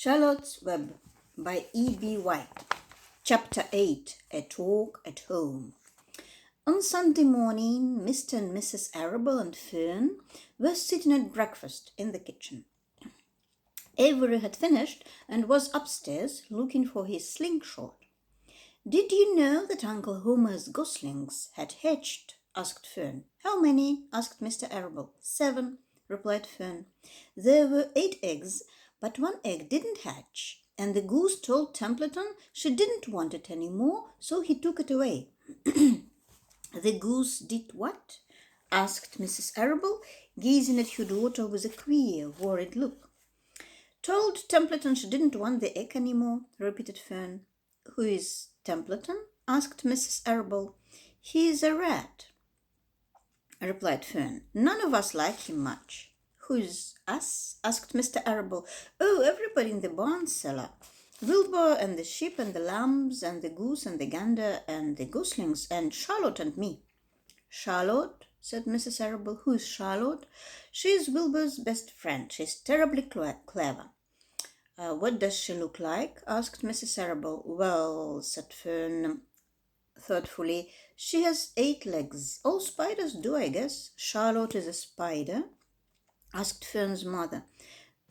Charlotte's Web by E.B. White. Chapter 8. A Talk at Home. On Sunday morning, Mr. and Mrs. Arable and Fern were sitting at breakfast in the kitchen. Avery had finished and was upstairs looking for his slingshot. "Did you know that Uncle Homer's goslings had hatched?" asked Fern. "How many?" asked Mr. Arable. "7," replied Fern. "There were 8 eggs, but 1 egg didn't hatch, and the goose told Templeton she didn't want it any more, so he took it away." "The goose did what?" asked Mrs. Arable, gazing at her daughter with a queer, worried look. "Told Templeton she didn't want the egg any more," repeated Fern. "Who is Templeton?" asked Mrs. Arable. "He's a rat," replied Fern. "None of us like him much." "Who's us?" asked Mr. Arable. "Oh, everybody in the barn cellar. Wilbur and the sheep and the lambs and the goose and the gander and the goslings and Charlotte and me." "Charlotte?" said Mrs. Arable. "Who is Charlotte?" "She's Wilbur's best friend. She's terribly clever." "What does she look like?" asked Mrs. Arable. "Well," said Fern thoughtfully, "she has 8 legs. All spiders do, I guess." "Charlotte is a spider?" asked Fern's mother.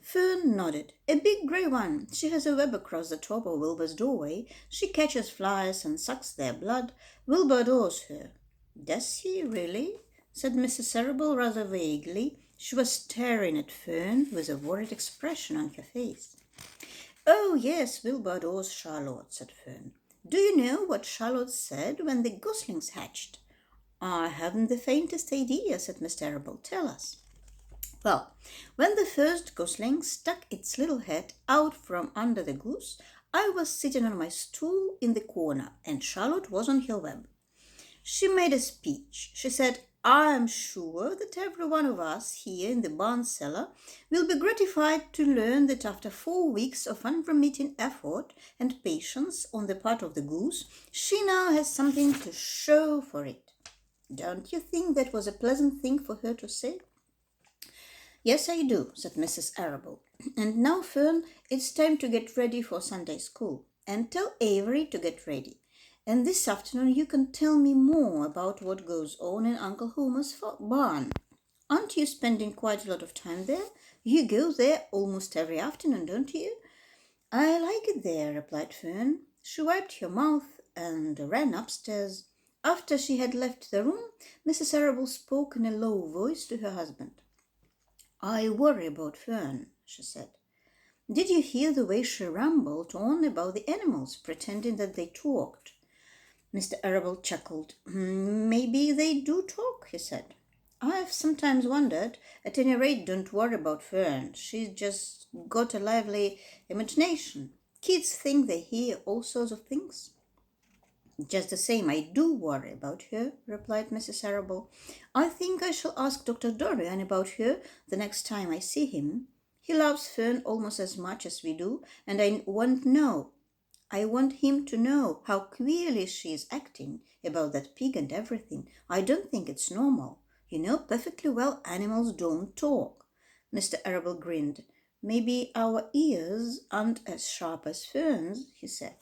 Fern nodded. "A big gray one. She has a web across the top of Wilbur's doorway. She catches flies and sucks their blood. Wilbur adores her." "Does he really?" said Mrs. Arable rather vaguely. She was staring at Fern with a worried expression on her face. "Oh, yes, Wilbur adores Charlotte," said Fern. "Do you know what Charlotte said when the goslings hatched?" "I haven't the faintest idea," said Mr. Arable. "Tell us." "Well, when the first gosling stuck its little head out from under the goose, I was sitting on my stool in the corner, and Charlotte was on her web. She made a speech. She said, 'I am sure that every one of us here in the barn cellar will be gratified to learn that after 4 weeks of unremitting effort and patience on the part of the goose, she now has something to show for it.' Don't you think that was a pleasant thing for her to say?" "Yes, I do," said Mrs. Arable. "And now, Fern, it's time to get ready for Sunday school. And tell Avery to get ready. And this afternoon you can tell me more about what goes on in Uncle Homer's barn. Aren't you spending quite a lot of time there? You go there almost every afternoon, don't you?" "I like it there," replied Fern. She wiped her mouth and ran upstairs. After she had left the room, Mrs. Arable spoke in a low voice to her husband. "I worry about Fern," she said. "Did you hear the way she rambled on about the animals, pretending that they talked?" Mr. Arable chuckled. "Maybe they do talk," he said. "I've sometimes wondered. At any rate, don't worry about Fern. She's just got a lively imagination. Kids think they hear all sorts of things." "Just the same, I do worry about her," replied Mrs. Arable. "I think I shall ask Dr. Dorian about her the next time I see him. He loves Fern almost as much as we do, and I want him to know how queerly she is acting about that pig and everything. I don't think it's normal. You know perfectly well animals don't talk." Mr. Arable grinned. "Maybe our ears aren't as sharp as Fern's," he said.